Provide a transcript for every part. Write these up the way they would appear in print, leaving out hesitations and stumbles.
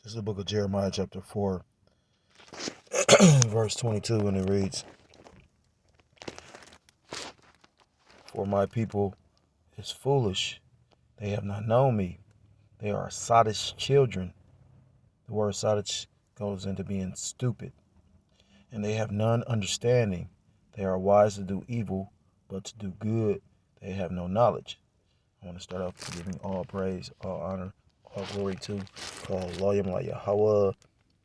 This is the book of Jeremiah, chapter 4, verse 22, and it reads, "For my people is foolish. They have not known me. They are sottish children." The word sottish goes into being stupid. "And they have none understanding. They are wise to do evil, but to do good they have no knowledge." I want to start off by giving all praise, all honor, all glory to Allah Yahweh,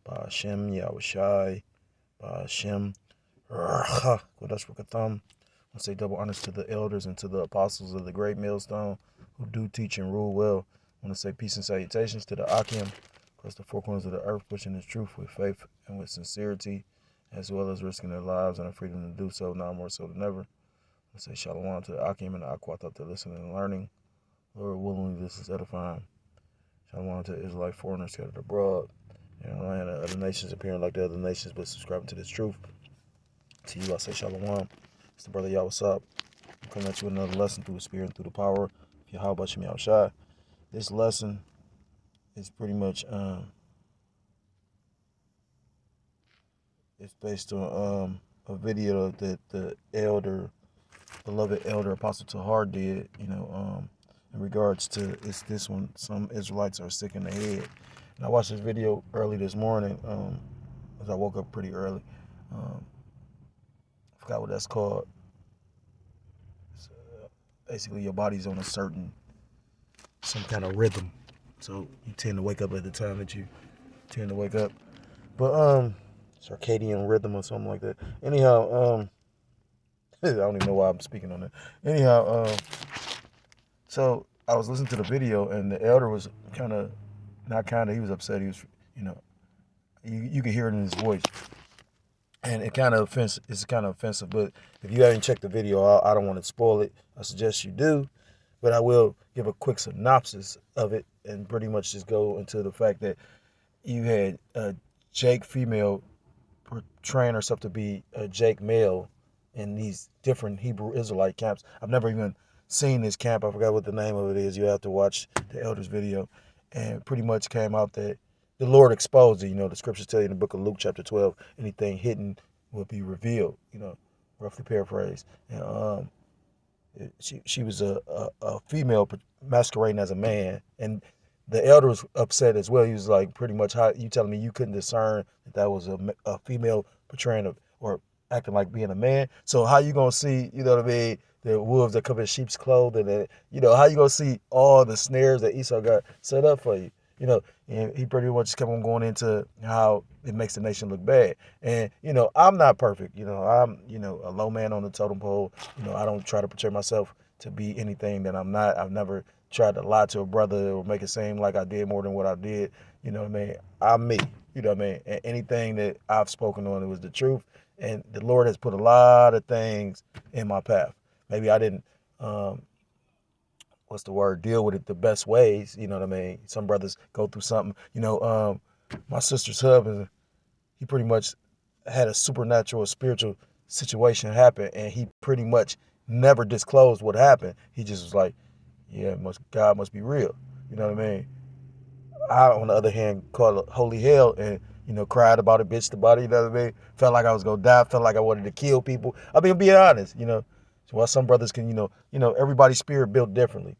Hashem Yahushai, Hashem Kodesh Rakatham. I say double honors to the elders and to the apostles of the great millstone who do teach and rule well. I want to say peace and salutations to the Akim across the four corners of the earth, pushing the truth with faith and with sincerity, as well as risking their lives and the freedom to do so, now more so than ever. I say shalom to the Akim and the Akwatha to listening and learning. Lord, willingly this is edifying. Shalom to Israelite foreigners scattered abroad and land of other nations appearing like the other nations, but subscribing to this truth. To you, I say shalom. It's the brother Yahweh Sab. I'm coming at you with another lesson through the spirit and through the power of Yahweh Shem Yahushai. This lesson is pretty much it's based on a video that the beloved elder Apostle Tahar did, in regards to this one. Some Israelites are sick in the head. And I watched this video early this morning, as I woke up pretty early. I forgot what that's called. It's, basically, your body's on some kind of rhythm. So you tend to wake up at the time that you tend to wake up. But circadian rhythm or something like that. Anyhow, I don't even know why I'm speaking on that. Anyhow, so I was listening to the video, and the elder was he was upset. He was, you could hear it in his voice. And it's kind of offensive, but if you haven't checked the video, I don't want to spoil it. I suggest you do, but I will give a quick synopsis of it and pretty much just go into the fact that you had a Jake female portraying herself to be a Jake male in these different Hebrew Israelite camps. I've never even seen this camp. I forgot what the name of it is. You have to watch the elder's video. And pretty much came out that the Lord exposed it. The scriptures tell you in the book of Luke chapter 12, anything hidden will be revealed, roughly paraphrased. And she was a female masquerading as a man. And the elder was upset as well. He was like, pretty much, how you telling me you couldn't discern that was a female portraying or acting like being a man? So how you going to see, the wolves that come in sheep's clothing, and how you going to see all the snares that Esau got set up for you? And he pretty much kept on going into how it makes the nation look bad. And, I'm not perfect. I'm, a low man on the totem pole. I don't try to portray myself to be anything that I'm not. I've never tried to lie to a brother or make it seem like I did more than what I did. You know what I mean? I'm me. You know what I mean? And anything that I've spoken on, it was the truth. And the Lord has put a lot of things in my path. Maybe I didn't, deal with it the best ways. You know what I mean? Some brothers go through something. My sister's husband, he pretty much had a supernatural, spiritual situation happen, and he pretty much never disclosed what happened. He just was like, yeah, God must be real. You know what I mean? I, on the other hand, called it holy hell and, cried about it, bitched about it, you know what I mean? Felt like I was going to die, felt like I wanted to kill people. I mean, being honest, So while some brothers can, everybody's spirit built differently.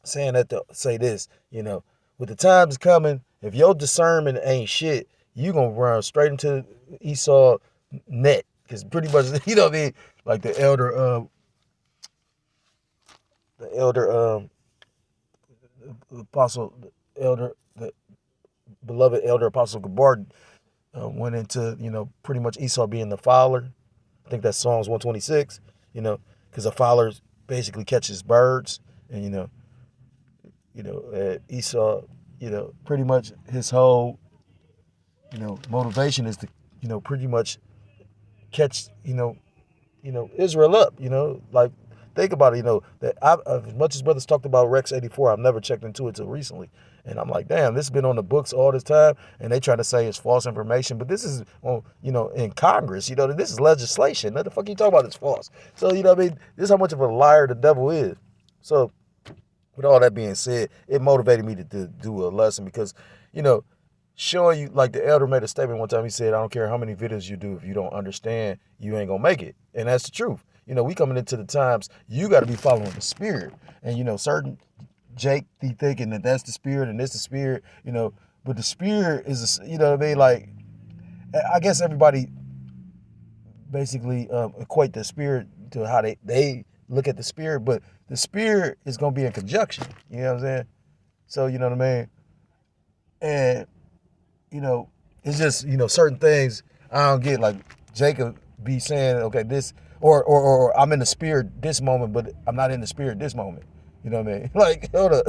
Saying that to say this, with the times coming, if your discernment ain't shit, you going to run straight into Esau net. Because pretty much, like the the beloved elder Apostle Gabar went into, pretty much Esau being the fowler. I think that's Psalms 126, because a fowler basically catches birds. And, Esau, pretty much his whole, motivation is to, pretty much catch, Israel up, like, think about it, that as much as brothers talked about Rex 84, I've never checked into it till recently. And I'm like, damn, this has been on the books all this time, and they trying to say it's false information, but this is, in Congress, this is legislation. What the fuck you talking about? It's false. So, this is how much of a liar the devil is. So, with all that being said, it motivated me to do a lesson because, you know, showing you, like the elder made a statement one time. He said, I don't care how many videos you do, if you don't understand, you ain't gonna make it. And that's the truth. You know, we coming into the times, you got to be following the spirit. And, you know, certain Jake be thinking that that's the spirit and this the spirit, you know, but the spirit is, you know what I mean? Like, I guess everybody basically equate the spirit to how they look at the spirit, but the spirit is going to be in conjunction. You know what I'm saying? So, you know what I mean? And, you know, it's just, you know, certain things I don't get. Like Jacob be saying, okay, this, or I'm in the spirit this moment, but I'm not in the spirit this moment. You know what I mean? Like, hold up.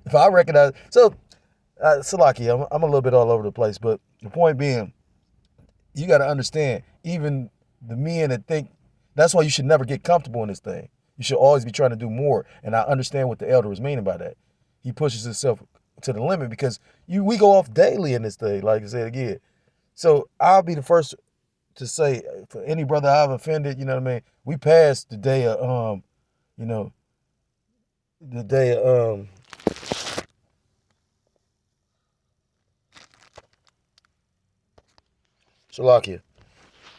If I recognize, so, Salaki, I'm a little bit all over the place, but the point being, you got to understand, even the men that think, that's why you should never get comfortable in this thing. You should always be trying to do more. And I understand what the elder is meaning by that. He pushes himself to the limit because we go off daily in this thing, like I said again. So I'll be the first to say, for any brother I've offended, you know what I mean? We passed the day of, you know, the day of, Shalakia.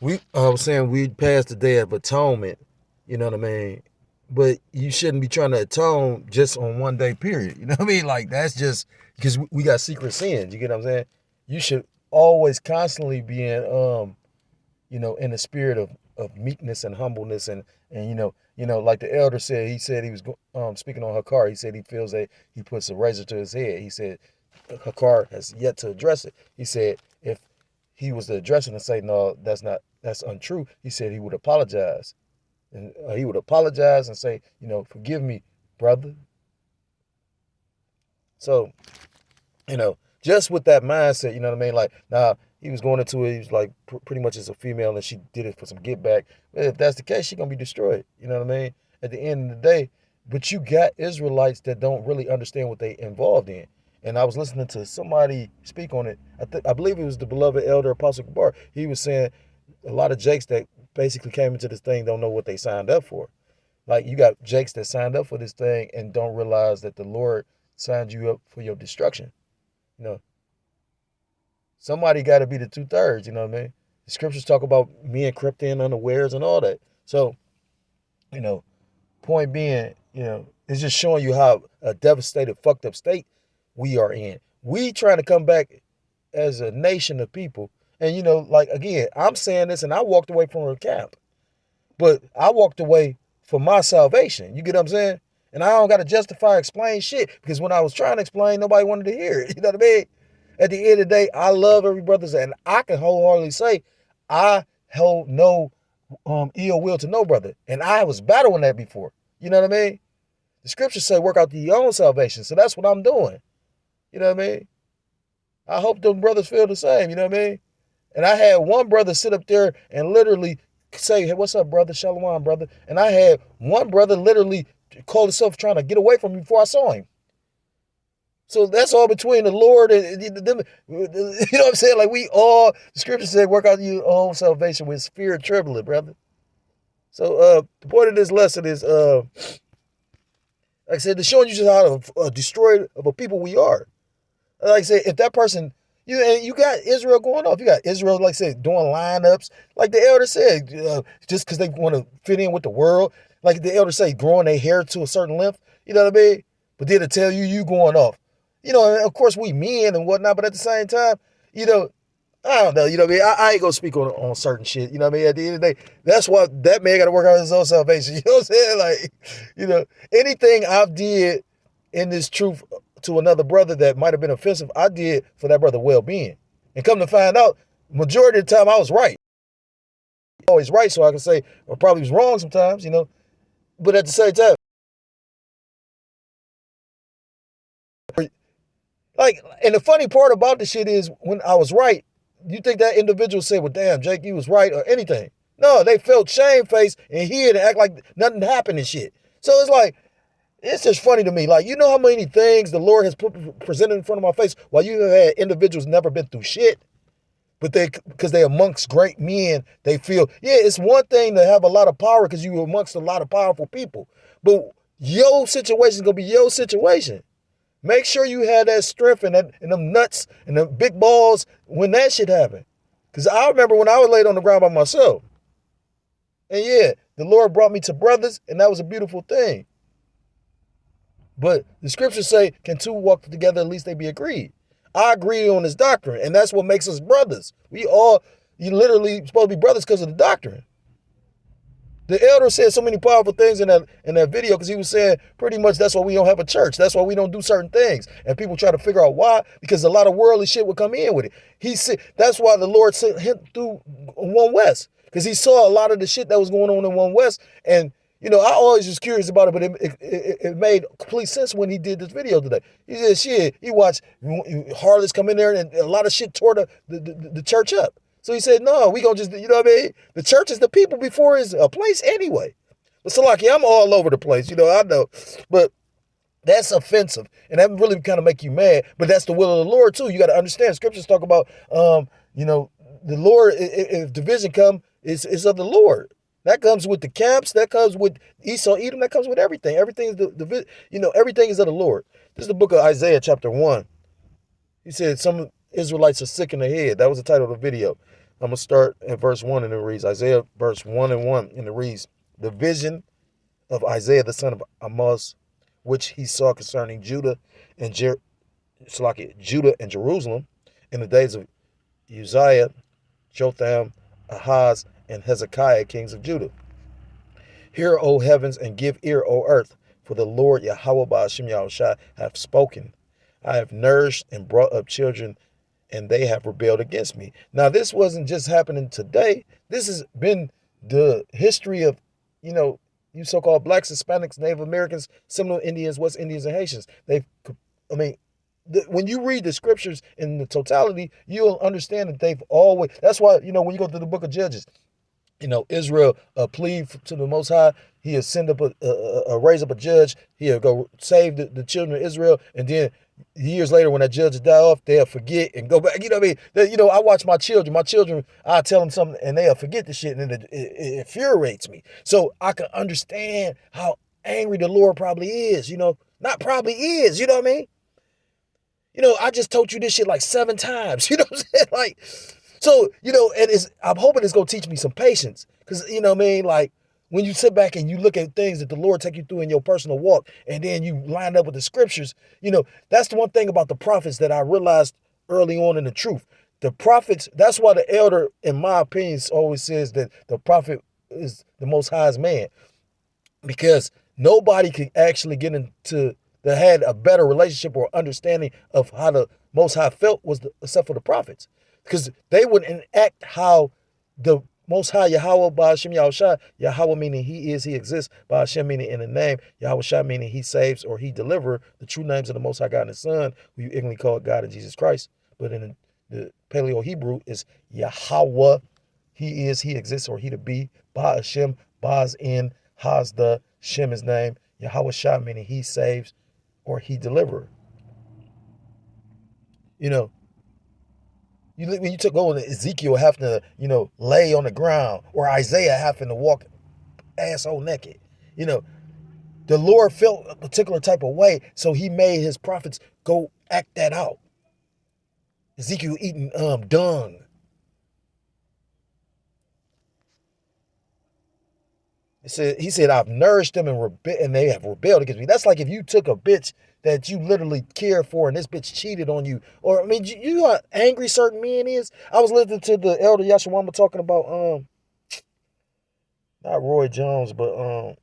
I was saying we passed the day of atonement, you know what I mean? But you shouldn't be trying to atone just on one day period. You know what I mean? Like, that's just because we got secret sins. You get what I'm saying? You should always constantly be in, you know, in the spirit of meekness and humbleness and you know, like the elder said, he said he was speaking on Hakar. He said he feels that he puts a razor to his head. He said Hakar has yet to address it. He said if he was to address it and say, no, that's untrue, he said he would apologize. And he would apologize and say, you know, forgive me, brother. So, you know, just with that mindset, you know what I mean? Like, now, he was going into it, he was like, pretty much as a female, and she did it for some get back. But if that's the case, she's going to be destroyed. You know what I mean? At the end of the day, but you got Israelites that don't really understand what they involved in. And I was listening to somebody speak on it. I believe it was the beloved elder Apostle Kabar. He was saying a lot of jakes that basically came into this thing don't know what they signed up for. Like, you got jakes that signed up for this thing and don't realize that the Lord signed you up for your destruction. You know, somebody got to be the 2/3. You know what I mean? The scriptures talk about men crept in unawares and all that. So, you know, point being, you know, it's just showing you how a devastated, fucked up state we are in. We trying to come back as a nation of people. And, you know, like, again, I'm saying this and I walked away from a camp. But I walked away for my salvation. You get what I'm saying? And I don't got to justify, explain shit. Because when I was trying to explain, nobody wanted to hear it. You know what I mean? At the end of the day, I love every brother. And I can wholeheartedly say, I hold no ill will to no brother. And I was battling that before. You know what I mean? The scriptures say work out your own salvation. So that's what I'm doing. You know what I mean? I hope them brothers feel the same. You know what I mean? And I had one brother sit up there and literally say, hey, what's up, brother? Shalom, brother. And I had one brother literally call himself trying to get away from me before I saw him. So that's all between the Lord and them. You know what I'm saying? Like, we all, the scripture said, work out your own salvation with fear and trembling, brother. So the point of this lesson is, like I said, to showing you just how destroyed of a people we are. Like I said, if that person, you got Israel going off. You got Israel, like I said, doing lineups. Like the elder said, just because they want to fit in with the world. Like the elder say, growing their hair to a certain length. You know what I mean? But then to tell you going off. You know, of course we men and whatnot, but at the same time, you know, I don't know. You know what I mean? I ain't going to speak on certain shit. You know what I mean? At the end of the day, that's why that man got to work out his own salvation. You know what I'm saying? Like, you know, anything I've did in this truth to another brother that might have been offensive, I did for that brother's well-being. And come to find out, majority of the time I was right. Always right, so I can say I probably was wrong sometimes, you know. But at the same time, like, and the funny part about the shit is when I was right, you think that individual said, well, damn, Jake, you was right or anything. No, they felt shamefaced and hid and act like nothing happened and shit. So it's like, it's just funny to me. Like, you know how many things the Lord has presented in front of my face while you have had individuals never been through shit? But because they amongst great men, they feel, yeah, it's one thing to have a lot of power because you're amongst a lot of powerful people. But Your situation is going to be your situation. Make sure you have that strength and them nuts and them big balls when that shit happened. Because I remember when I was laid on the ground by myself. And yeah, the Lord brought me to brothers, and that was a beautiful thing. But the scriptures say, can two walk together, at least they be agreed. I agree on this doctrine, and that's what makes us brothers. You literally supposed to be brothers because of the doctrine. The elder said so many powerful things in that video because he was saying pretty much that's why we don't have a church. That's why we don't do certain things. And people try to figure out why, because a lot of worldly shit would come in with it. He said that's why the Lord sent him through One West, because he saw a lot of the shit that was going on in One West. And, I always was curious about it, but it made complete sense when he did this video today. He said, shit, he watched harlots come in there and a lot of shit tore the church up. So he said, no, we gonna just, you know what I mean? The church is the people before it's a place anyway. But Salaki, I'm all over the place, I know. But that's offensive. And that really kind of make you mad. But that's the will of the Lord too. You got to understand. Scriptures talk about, the Lord, if division come, it's of the Lord. That comes with the camps. That comes with Esau, Edom. That comes with everything. Everything is everything is of the Lord. This is the book of Isaiah chapter 1. He said some Israelites are sick in the head. That was the title of the video. I'm going to start at verse 1 and it reads, Isaiah verse 1 and 1, and it reads, the vision of Isaiah the son of Amoz, which he saw concerning Judah and Jerusalem in the days of Uzziah, Jotham, Ahaz, and Hezekiah, kings of Judah. Hear, O heavens, and give ear, O earth, for the Lord Yahweh Ba'ashem Yahushua hath spoken. I have nourished and brought up children, and they have rebelled against me. Now, this wasn't just happening today. This has been the history of, you so-called blacks, Hispanics, Native Americans, Seminole Indians, West Indians, and Haitians. When you read the scriptures in the totality, you'll understand that they've always, that's why, when you go through the book of Judges, Israel plead to the Most High. He'll send up raise up a judge. He'll go save the children of Israel. And then years later, when that judge die off, they'll forget and go back. I watch my children, I tell them something and they'll forget the shit, and it infuriates me. So I can understand how angry the Lord probably is, not probably is, you know what I mean? I just told you this shit like 7 times, you know what I'm saying? So, I'm hoping it's going to teach me some patience. Because, like, when you sit back and you look at things that the Lord take you through in your personal walk, and then you line up with the scriptures, that's the one thing about the prophets that I realized early on in the truth. The prophets, that's why the elder, in my opinion, always says that the prophet is the Most High's man. Because nobody could actually get into, that had a better relationship or understanding of how the Most High felt except for the prophets. Because they would enact how the Most High Yahweh Ba'ashem Yahushua, Yahweh meaning he is, he exists, Ba'ashem meaning in the name, Yahushua meaning he saves or he deliver, the true names of the Most High God and His Son, who you ignorantly call God and Jesus Christ. But in the Paleo Hebrew is Yahweh, he is, he exists, or he to be, Ba'ashem, Ba'az in, Haz the, Shem his name, Yahushua meaning he saves or he deliverer. When you took over Ezekiel having to, lay on the ground, or Isaiah having to walk asshole naked, the Lord felt a particular type of way, so he made his prophets go act that out. Ezekiel eating dung. He said, I've nourished them and they have rebelled against me. That's like if you took a bitch that you literally cared for and this bitch cheated on you. Or, you know how angry certain men is? I was listening to the elder Yashawama talking about, not Roy Jones, but,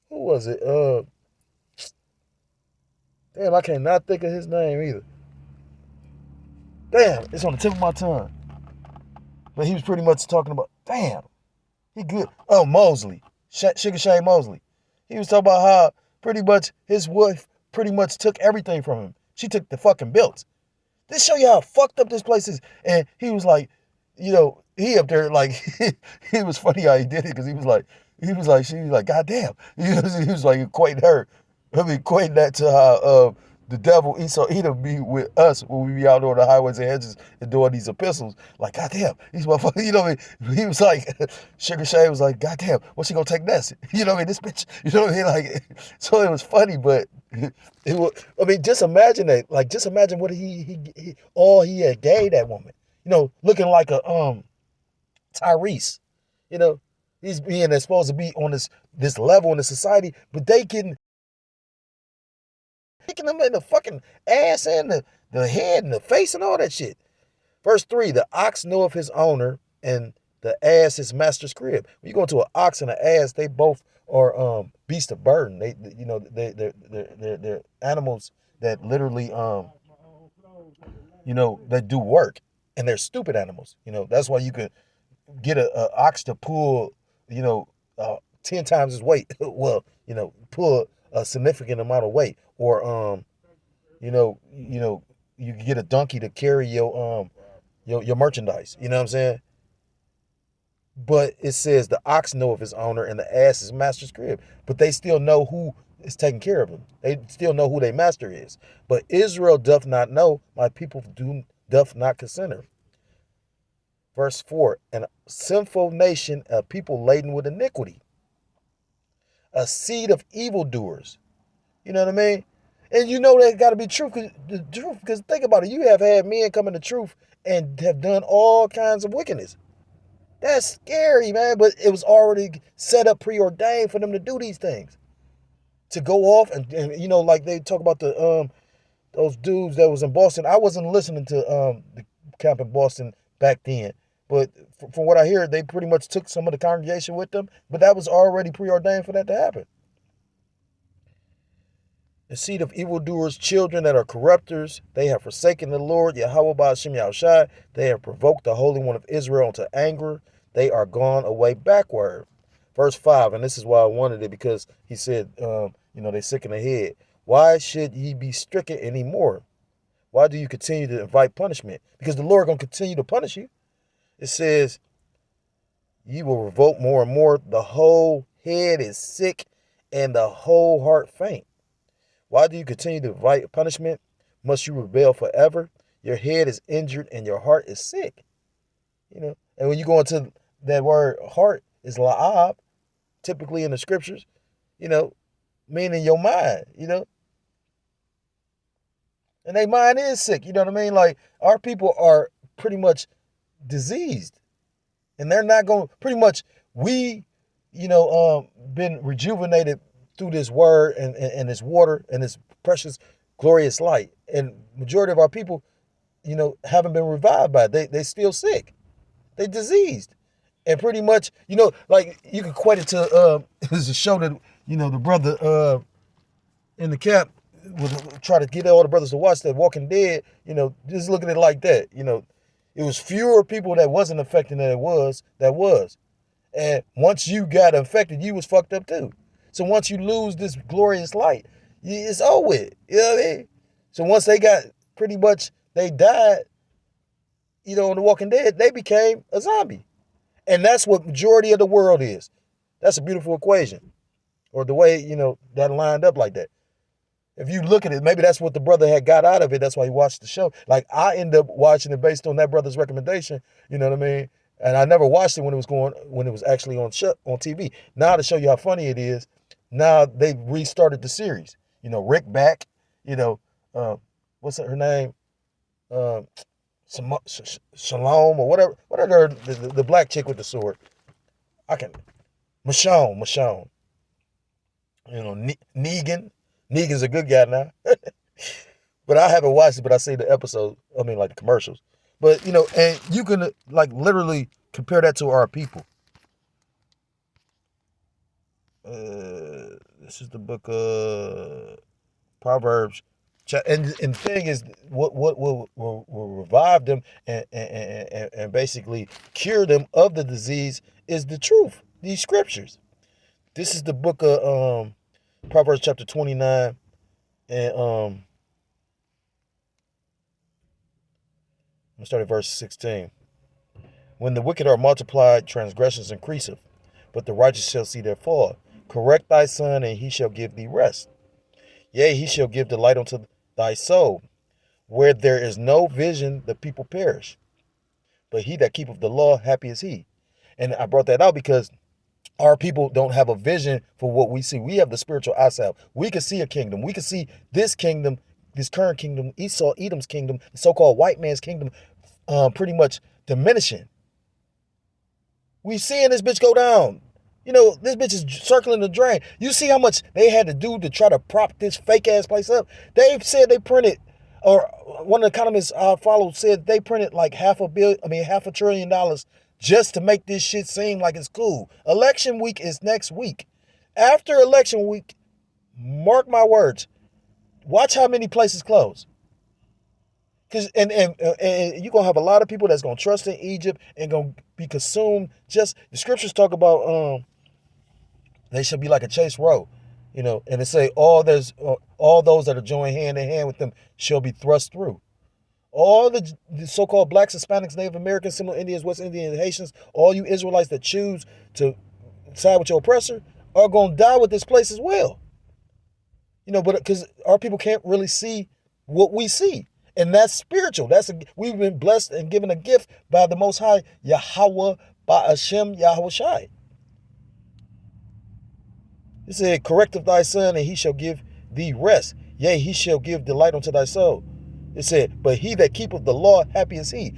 who was it? Damn, I cannot think of his name either. Damn, it's on the tip of my tongue. But he was pretty much talking about, damn. He good. Oh, Mosley. Sugar Shane Mosley. He was talking about how pretty much his wife pretty much took everything from him. She took the fucking belts. This show you how fucked up this place is. And he was like, he up there like, it was funny how he did it because she was like, God damn. He was like equating her. Equating that to how the devil Esau Edom be with us when we be out on the highways and hedges and doing these epistles. Like, goddamn, these motherfuckers, you know what I mean? He was like, Sugar Shane was like, goddamn, what's she gonna take next? You know what I mean? This bitch, you know what I mean? Like, so it was funny, but it was, I mean, just imagine that. Like, just imagine what he all he had gave that woman. You know, looking like a Tyrese. You know, he's being supposed to be on this level in the society, but they getting kicking him in the fucking ass and the head and the face and all that shit. Verse 3, the ox knoweth his owner, and the ass his master's crib. When you go into an ox and an ass, they both are beasts of burden. They're animals that literally that do work, and they're stupid animals. You know, that's why you could get a ox to pull 10 times his weight. Well, pull a significant amount of weight, or you can get a donkey to carry your merchandise. You know what I'm saying? But it says the ox know of his owner and the ass his master's crib. But they still know who is taking care of him. They still know who their master is. But Israel doth not know, my people doth not consider. Verse 4, and a sinful nation, a people laden with iniquity, a seed of evildoers. You know what I mean? And you know that got to be true, because think about it. You have had men come in the truth and have done all kinds of wickedness. That's scary, man. But it was already set up, preordained for them to do these things. To go off and like they talk about those dudes that was in Boston. I wasn't listening to the camp in Boston back then. But from what I hear, they pretty much took some of the congregation with them. But that was already preordained for that to happen. The seed of evildoers, children that are corrupters, they have forsaken the Lord, Yahweh Ba'ashem Yahushai. They have provoked the Holy One of Israel into anger. They are gone away backward. Verse 5, and this is why I wanted it, because he said, they sick in the head. Why should ye be stricken anymore? Why do you continue to invite punishment? Because the Lord going to continue to punish you. It says, ye will revolt more and more. The whole head is sick and the whole heart faint. Why do you continue to invite punishment? Must you rebel forever? Your head is injured and your heart is sick. And when you go into that word heart is la'ab, typically in the scriptures, meaning your mind, and their mind is sick. You know what I mean? Like, our people are pretty much diseased, and they're not going, pretty much we, been rejuvenated through this word and this water and this precious, glorious light. And majority of our people, haven't been revived by it. They still sick. They diseased. And pretty much, like you can equate it to, there's a show that, the brother in the camp would try to get all the brothers to watch, that Walking Dead, just look at it like that. It was fewer people that wasn't affected than it was that was. And once you got infected, you was fucked up too. So once you lose this glorious light, it's over with. You know what I mean? So once they got, pretty much, they died, in The Walking Dead, they became a zombie. And that's what majority of the world is. That's a beautiful equation. Or the way, that lined up like that. If you look at it, maybe that's what the brother had got out of it. That's why he watched the show. Like, I ended up watching it based on that brother's recommendation. You know what I mean? And I never watched it when it was actually on TV. Now, to show you how funny it is, now they restarted the series. Rick back, what's her name? Shalom or whatever. Whatever the black chick with the sword. Michonne. Negan. Negan's a good guy now. But I haven't watched it, but I see the episode, like the commercials. But, and you can, like, literally compare that to our people. This is the book of Proverbs. And the thing is, what will revive them and basically cure them of the disease is the truth, these scriptures. This is the book of Proverbs chapter 29, and I'm gonna start at verse 16. When the wicked are multiplied, transgressions increaseth, but the righteous shall see their fall. Correct thy son, and he shall give thee rest. Yea, he shall give delight unto thy soul. Where there is no vision, the people perish. But he that keepeth the law, happy is he. And I brought that out because our people don't have a vision for what we see. We have the spiritual eyesight. We can see a kingdom. We can see this kingdom, this current kingdom, Esau, Edom's kingdom, the so-called white man's kingdom, pretty much diminishing. We seeing this bitch go down. You know, this bitch is circling the drain. You see how much they had to do to try to prop this fake ass place up? They said they printed, or one of the economists I followed said they printed like $500 billion just to make this shit seem like it's cool. Election week is next week. After election week, mark my words, watch how many places close. Cause and you're gonna have a lot of people that's gonna trust in Egypt and gonna be consumed. Just the scriptures talk about they shall be like a chased roe, you know, and it say all those that are joined hand in hand with them shall be thrust through. All the so-called blacks, Hispanics, Native Americans, Seminole Indians, West Indians, Haitians, all you Israelites that choose to side with your oppressor are gonna die with this place as well. You know, but because our people can't really see what we see. And that's spiritual. We've been blessed and given a gift by the Most High, Yahweh, by Hashem, Yahweh Shai. It said, correcteth thy son, and he shall give thee rest. Yea, he shall give delight unto thy soul. It said, but he that keepeth the law, happy is he.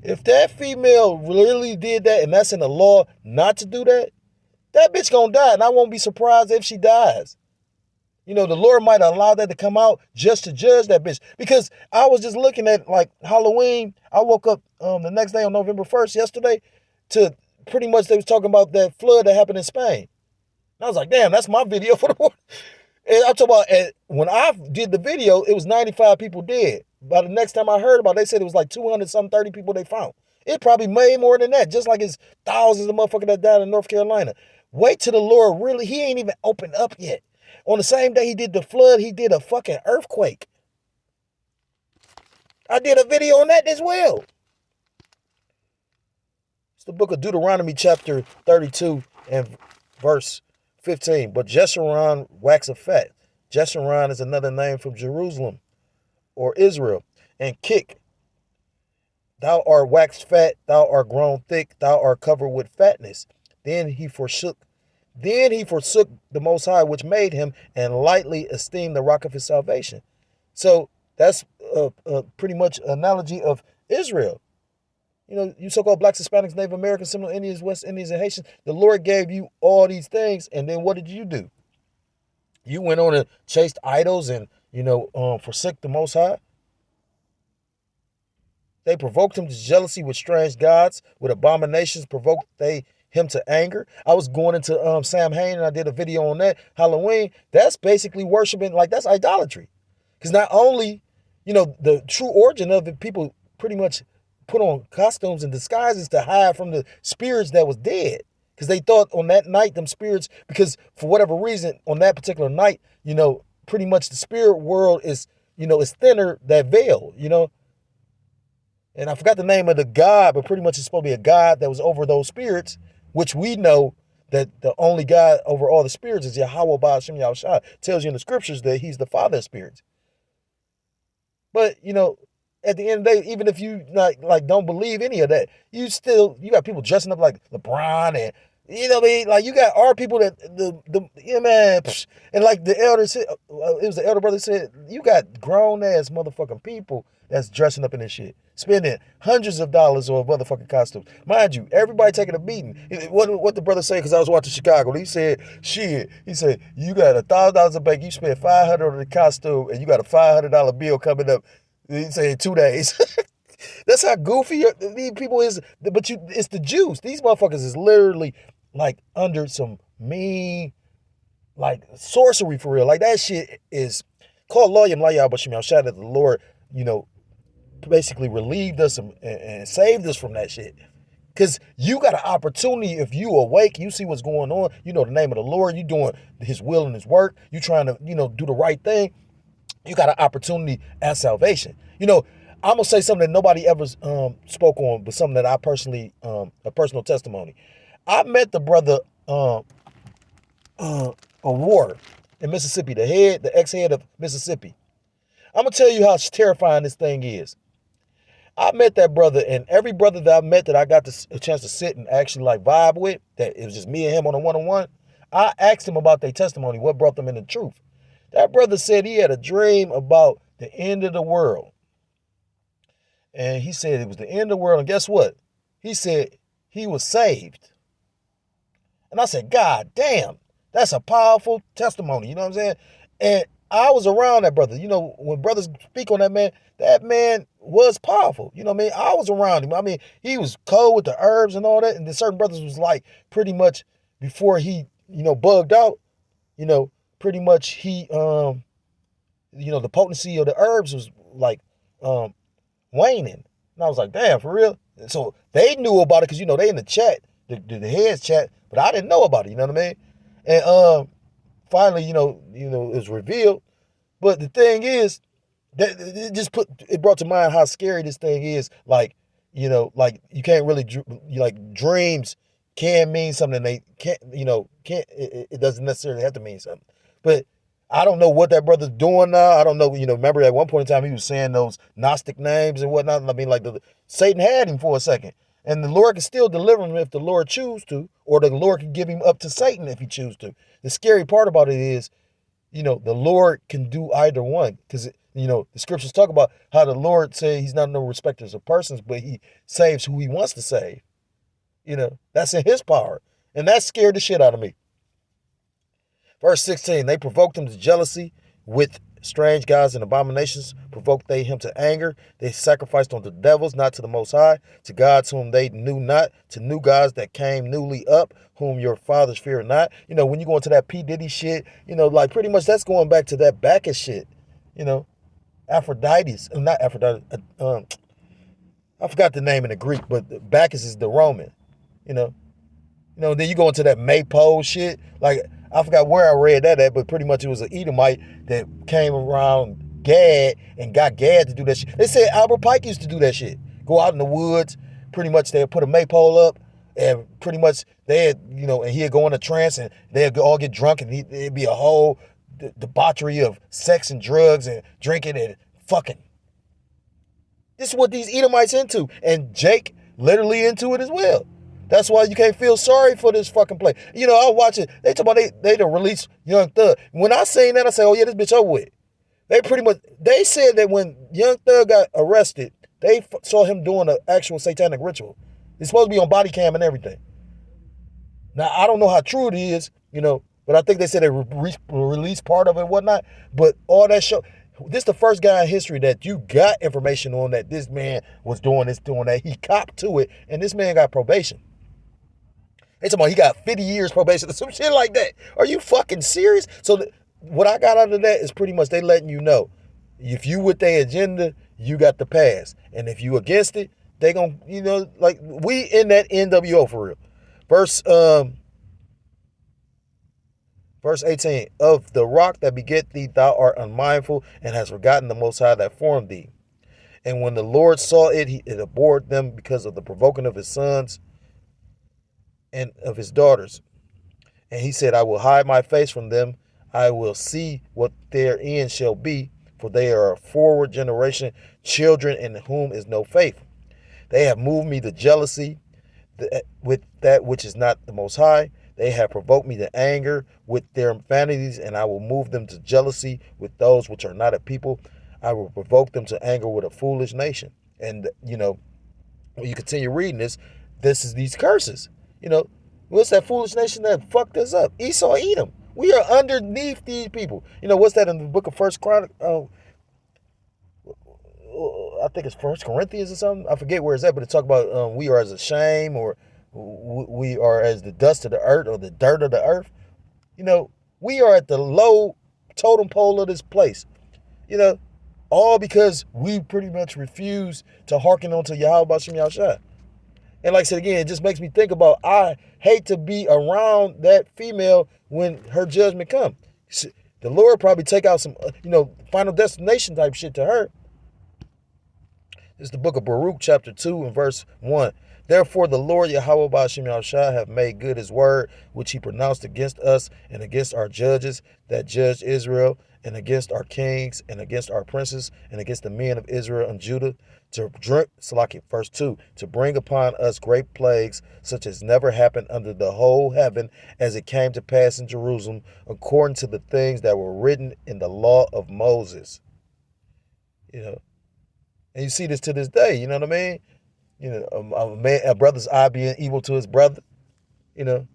If that female really did that, and that's in the law not to do that, that bitch gonna die. And I won't be surprised if she dies. You know, the Lord might allow that to come out just to judge that bitch. Because I was just looking at, like, Halloween. I woke up the next day on November 1st, yesterday, to pretty much they was talking about that flood that happened in Spain. And I was like, damn, that's my video for the morning. And I'm talking about, when I did the video, it was 95 people dead. By the next time I heard about it, they said it was like 30 people they found. It probably made more than that, just like it's thousands of motherfuckers that died in North Carolina. Wait till the Lord really, he ain't even opened up yet. On the same day he did the flood, he did a fucking earthquake. I did a video on that as well. It's the book of Deuteronomy chapter 32 and verse 15. But Jeshurun waxeth fat. Jeshurun is another name from Jerusalem or Israel. And kick. Thou art waxed fat, thou art grown thick, thou art covered with fatness. Then he forsook the Most High, which made him, and lightly esteemed the rock of his salvation. So that's pretty much an analogy of Israel. You know, you so-called blacks, Hispanics, Native Americans, Seminole Indians, West Indians, and Haitians. The Lord gave you all these things, and then what did you do? You went on and chased idols and, forsook the Most High. They provoked him to jealousy with strange gods, with abominations provoked they him to anger. I was going into Sam Hain and I did a video on that. Halloween, that's basically worshiping, like that's idolatry. Because not only, the true origin of it, people pretty much put on costumes and disguises to hide from the spirits that was dead. Because they thought on that night, them spirits, because for whatever reason, on that particular night, pretty much the spirit world is, is thinner, that veil, And I forgot the name of the god, but pretty much it's supposed to be a god that was over those spirits, which we know that the only God over all the spirits is Yahweh Ba'ashem Yahushua. Tells you in the scriptures that he's the father of spirits. But, at the end of the day, even if you don't believe any of that, you got people dressing up like LeBron and, you got our people that, and like the elder said, it was the elder brother said, you got grown ass motherfucking people that's dressing up in this shit, spending hundreds of dollars on motherfucking costumes. Mind you, everybody taking a beating. What the brother said, because I was watching Chicago, he said, you got $1,000 a bank, you spent $500 on the costume, and you got a $500 bill coming up, he said 2 days. That's how goofy these people is. But it's the Jews. These motherfuckers is literally like under some mean, like sorcery for real. Like that shit is called Loyam Layah Bashim. Shout out that the Lord, basically relieved us and saved us from that shit. Because you got an opportunity, if you awake, you see what's going on, you know the name of the Lord, you doing his will and his work, you trying to, do the right thing, you got an opportunity at salvation. I'm going to say something that nobody ever spoke on, but something that I personally, a personal testimony. I met the brother Award in Mississippi, the ex-head of Mississippi. I'm going to tell you how terrifying this thing is. I met that brother, and every brother that I met that I got a chance to sit and actually like vibe with, that it was just me and him on a one-on-one, I asked him about their testimony, what brought them in the truth. That brother said he had a dream about the end of the world. And he said it was the end of the world. And guess what? He said he was saved. And I said, God damn, that's a powerful testimony. You know what I'm saying? And I was around that brother. You know, when brothers speak on that man was powerful. You know what I mean? I was around him. I mean, he was cold with the herbs and all that. And then certain brothers was like, pretty much before he, bugged out, pretty much he, the potency of the herbs was like waning. And I was like, damn, for real? And so they knew about it because, they in the chat, the heads chat, but I didn't know about it, you know what I mean? And finally, it was revealed. But the thing is, that it brought to mind how scary this thing is. Like, like you can't really, like dreams can mean something. They can't, it doesn't necessarily have to mean something. But I don't know what that brother's doing now. I don't know, remember at one point in time he was saying those Gnostic names and whatnot. I mean, like Satan had him for a second. And the Lord can still deliver him if the Lord choose to, or the Lord can give him up to Satan if he choose to. The scary part about it is, the Lord can do either one. Because, the scriptures talk about how the Lord said he's not no respecter of persons, but he saves who he wants to save. That's in his power. And that scared the shit out of me. Verse 16, they provoked him to jealousy with strange gods and abominations. Provoked they him to anger. They sacrificed unto devils, not to the Most High, to gods whom they knew not, to new gods that came newly up, whom your fathers feared not. When you go into that P. Diddy shit, like pretty much that's going back to that Bacchus shit. Aphrodite's, not Aphrodite, I forgot the name in the Greek, but Bacchus is the Roman, then you go into that Maypole shit. Like, I forgot where I read that at, but pretty much it was an Edomite that came around Gad and got Gad to do that shit. They said Albert Pike used to do that shit. Go out in the woods, pretty much they'd put a Maypole up, and pretty much they'd, and he'd go in a trance and they'd all get drunk and it'd be a whole debauchery of sex and drugs and drinking and fucking. This is what these Edomites into. And Jake literally into it as well. That's why you can't feel sorry for this fucking play. I watch it. They talk about they done release Young Thug. When I seen that, I say, oh yeah, this bitch over with. They said that when Young Thug got arrested, they saw him doing an actual satanic ritual. It's supposed to be on body cam and everything. Now, I don't know how true it is, but I think they said they released part of it and whatnot. But all that show, this is the first guy in history that you got information on that this man was doing this, doing that. He copped to it, and this man got probation. They talking about he got 50 years probation or some shit like that. Are you fucking serious? So what I got out of that is pretty much they letting you know, if you with their agenda, you got the pass. And if you against it, they gonna, like we in that NWO for real. Verse 18, of the rock that beget thee, thou art unmindful and hast forgotten the Most High that formed thee. And when the Lord saw it, it abhorred them because of the provoking of his sons and of his daughters. And he said, I will hide my face from them. I will see what their end shall be, for they are a forward generation, children in whom is no faith. They have moved me to jealousy with that which is not the Most High. They have provoked me to anger with their vanities, and I will move them to jealousy with those which are not a people. I will provoke them to anger with a foolish nation. And, when you continue reading this is these curses. What's that foolish nation that fucked us up? Esau, Edom. We are underneath these people. What's that in the book of First Chronicles? I think it's First Corinthians or something. I forget where it's at, but it talk about we are as a shame, or we are as the dust of the earth, or the dirt of the earth. We are at the low totem pole of this place. All because we pretty much refuse to hearken onto Yahweh B'Shem Yahushua. And like I said again, it just makes me think about, I hate to be around that female when her judgment comes. The Lord probably take out some, final destination type shit to her. It's the book of Baruch, chapter 2, and verse 1. Therefore, the Lord Yahweh Ba'ashem Yahushua have made good his word, which he pronounced against us and against our judges that judged Israel, and against our kings, and against our princes, and against the men of Israel and Judah, to drink, verse 2, to bring upon us great plagues, such as never happened under the whole heaven, as it came to pass in Jerusalem, according to the things that were written in the law of Moses. You know, and you see this to this day, you know what I mean? You know, a brother's eye being evil to his brother, you know,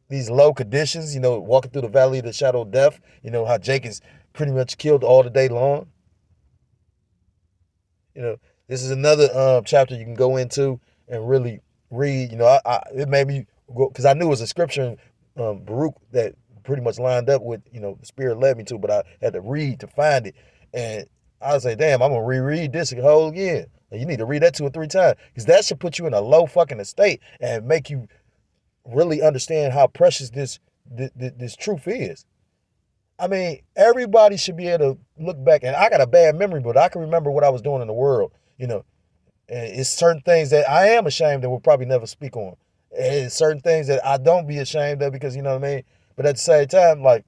these low conditions, walking through the valley of the shadow of death, how Jake is pretty much killed all the day long. This is another chapter you can go into and really read. It made me go, because I knew it was a scripture in Baruch that pretty much lined up with, the Spirit led me to, but I had to read to find it. And I was like, damn, I'm going to reread this whole again. And you need to read that 2 or 3 times, because that should put you in a low fucking estate and make you really understand how precious this truth is. I mean, everybody should be able to look back, and I got a bad memory, but I can remember what I was doing in the world, and it's certain things that I am ashamed of will probably never speak on. And it's certain things that I don't be ashamed of, because, you know what I mean? But at the same time, like,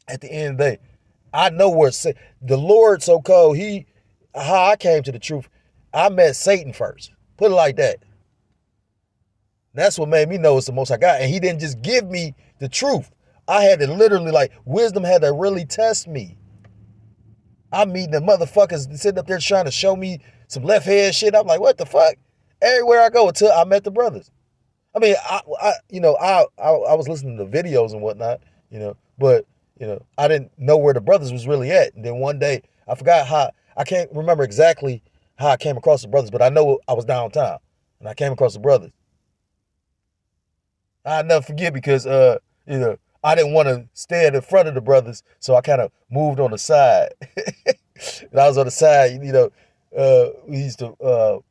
at the end of the day, I know where the Lord so cold, how I came to the truth, I met Satan first. Put it like that. That's what made me know it's the most I got. And he didn't just give me the truth. I had to literally, wisdom had to really test me. I'm meeting the motherfuckers sitting up there trying to show me some left hand shit. I'm like, what the fuck? Everywhere I go until I met the brothers. I mean, I was listening to videos and whatnot, but, I didn't know where the brothers was really at. And then one day, I forgot I can't remember exactly how I came across the brothers, but I know I was downtown and I came across the brothers. I'll never forget, because, I didn't want to stand in front of the brothers, so I kind of moved on the side. And I was on the side, we used to,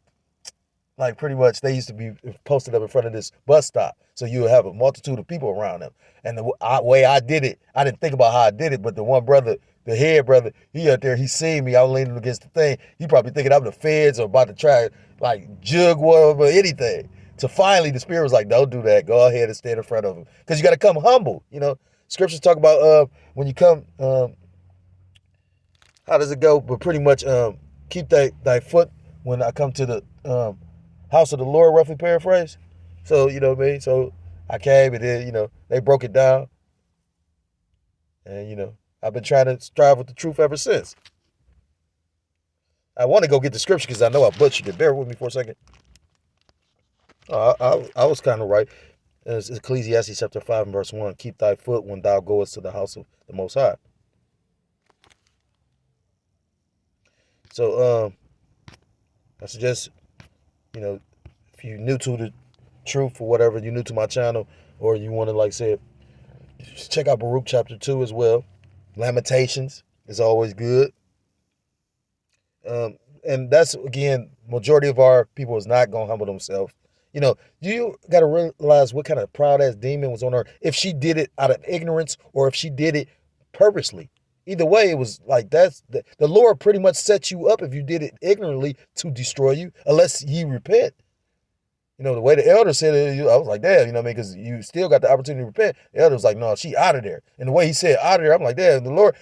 pretty much, they used to be posted up in front of this bus stop. So you would have a multitude of people around them. And the way I did it, I didn't think about how I did it, but the one brother, the head brother, he out there, he seen me, I was leaning against the thing. He probably thinking I'm the feds or about to try, jug whatever, anything. So finally, the Spirit was like, don't do that. Go ahead and stand in front of him. Because you got to come humble. Scriptures talk about when you come, how does it go? But pretty much keep thy foot when I come to the house of the Lord, roughly paraphrase. So, you know what I mean? So I came, and then, they broke it down. And, I've been trying to strive with the truth ever since. I want to go get the scripture because I know I butchered it. Bear with me for a second. I was kind of right. It's Ecclesiastes chapter 5 and verse 1. Keep thy foot when thou goest to the house of the Most High. So I suggest, if you're new to the truth or whatever, you're new to my channel, or you want to, check out Baruch chapter 2 as well. Lamentations is always good. And that's, again, majority of our people is not going to humble themselves. You got to realize what kind of proud-ass demon was on her, if she did it out of ignorance or if she did it purposely. Either way, it was like the Lord pretty much set you up if you did it ignorantly to destroy you, unless ye repent. The way the elder said it, I was like, damn, you know what I mean? Because you still got the opportunity to repent. The elder was like, no, she out of there. And the way he said out of there, I'm like, damn, the Lord.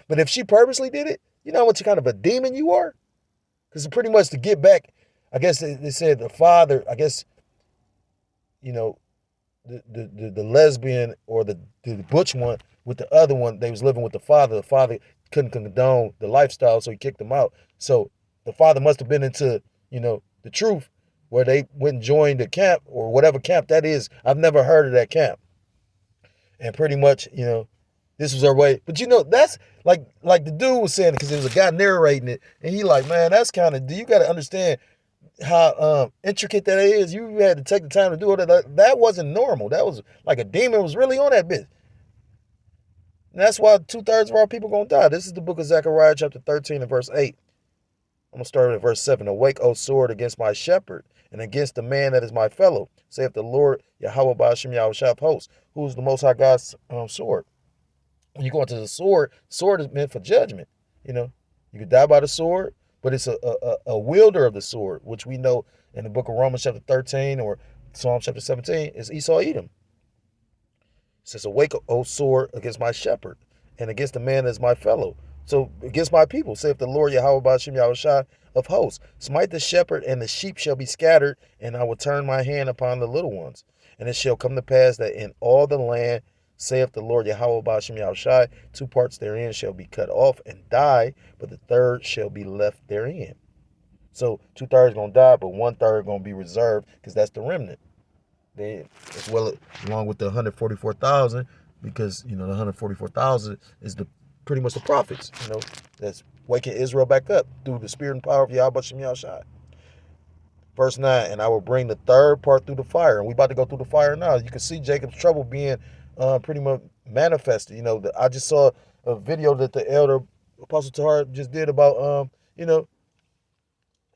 But if she purposely did it, you know what kind of a demon you are? Because pretty much to get back, I guess they said the father, I guess, the lesbian or the butch one with the other one, they was living with the father. The father couldn't condone the lifestyle, so he kicked them out. So the father must have been into, the truth, where they went and joined the camp or whatever camp that is. I've never heard of that camp. And pretty much, this was our way. But that's like the dude was saying, because there was a guy narrating it, and he like, man, that's kind of, you got to understand how intricate that is. You had to take the time to do it. That wasn't normal. That was like a demon was really on that bitch. And that's why 2/3 of our people going to die. This is the book of Zechariah chapter 13 and verse 8. I'm going to start at verse 7. Awake, O sword, against my shepherd, and against the man that is my fellow, saith the Lord Yahweh Ba'ashem Yahushua of hosts, who is the Most High God's sword. When you go into the sword is meant for judgment, You could die by the sword, but it's a wielder of the sword, which we know in the book of Romans chapter 13 or Psalm chapter 17 is Esau Edom. It says, awake, O sword, against my shepherd, and against the man as my fellow. So against my people, saith the Lord Yahweh Ba'ashem Yahushai of hosts. Smite the shepherd, and the sheep shall be scattered, and I will turn my hand upon the little ones. And it shall come to pass that in all the land, saith the Lord Yahweh Ba'ashem Yahushai, 2 parts therein shall be cut off and die, but the third shall be left therein. So 2/3 going to die, but 1/3 going to be reserved, because that's the remnant. They, as well, along with the 144,000, because the 144,000 is pretty much the prophets, that's waking Israel back up through the spirit and power of Yahweh Shem Yahushai. Verse 9, and I will bring the third part through the fire. And we about to go through the fire now. You can see Jacob's trouble being pretty much manifested. I just saw a video that the elder Apostle Tahar just did about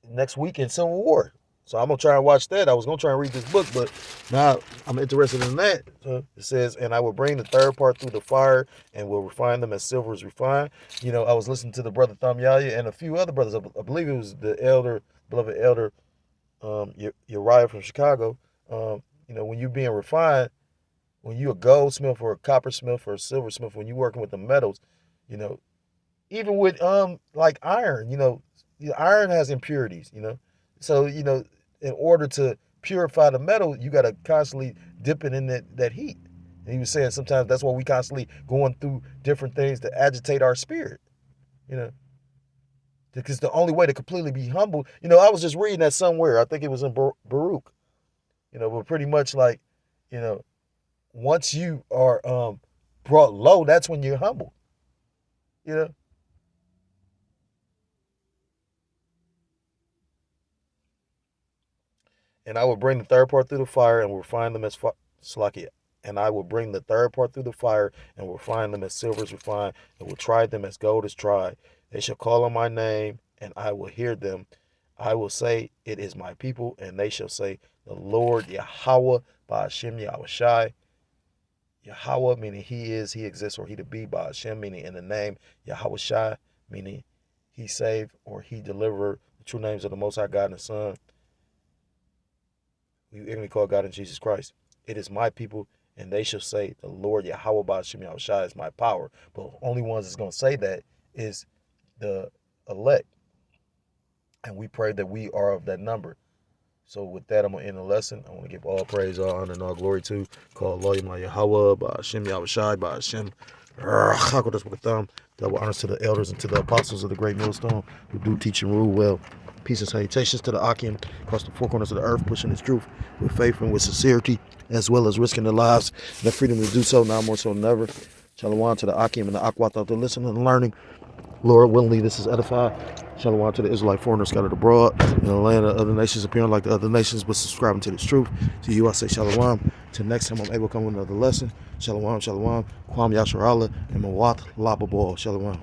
next week in Civil War. So I'm going to try and watch that. I was going to try and read this book, but now I'm interested in that. It says, and I will bring the third part through the fire and will refine them as silver is refined. I was listening to the brother Thom Yahya and a few other brothers. I believe it was the beloved elder Uriah from Chicago. When you're being refined, when you're a goldsmith or a coppersmith or a silversmith, when you're working with the metals, even with like iron, iron has impurities, So, in order to purify the metal, you got to constantly dip it in that heat. And he was saying sometimes that's why we constantly going through different things to agitate our spirit, because the only way to completely be humble, I was just reading that somewhere. I think it was in Baruch, but pretty much like, once you are brought low, that's when you're humble, And I will bring the third part through the fire and will refine them as Slakia. And I will bring the third part through the fire and will refine them as silver is refined, and will try them as gold is tried. They shall call on my name, and I will hear them. I will say, it is my people, and they shall say, the Lord Yahweh Ba'ashem Yahushai. Yahweh meaning he is, he exists, or he to be. Ba'ashem meaning in the name. Yahushai meaning he saved or he delivered. The true names of the Most High God and the Son. We ignorantly call God in Jesus Christ. It is my people, and they shall say, the Lord Yahweh Ba'ashem Yahushai is my power. But the only ones that's going to say that is the elect. And we pray that we are of that number. So with that, I'm going to end the lesson. I want to give all praise, all honor, and all glory to call Allah Yahweh Ba'ashem Yahushai Ba'ashem Chakodas with a thumb. Double honors to the elders and to the apostles of the great millstone who do teach and rule well. Peace and salutations to the Akim across the four corners of the earth, pushing his truth with faith and with sincerity, as well as risking their lives and the freedom to do so, now more so than ever. Shalom to the Akim and the Akwat out there listening and learning. Lord willingly, this is edified. Shalom to the Israelite foreigners scattered abroad in the land of other nations, appearing like the other nations, but subscribing to this truth. To you, I say shalom. Till next time I'm able to come with another lesson. Shalom, shalom. Kwam Yashar Allah and Mawat Lababal. Shalom.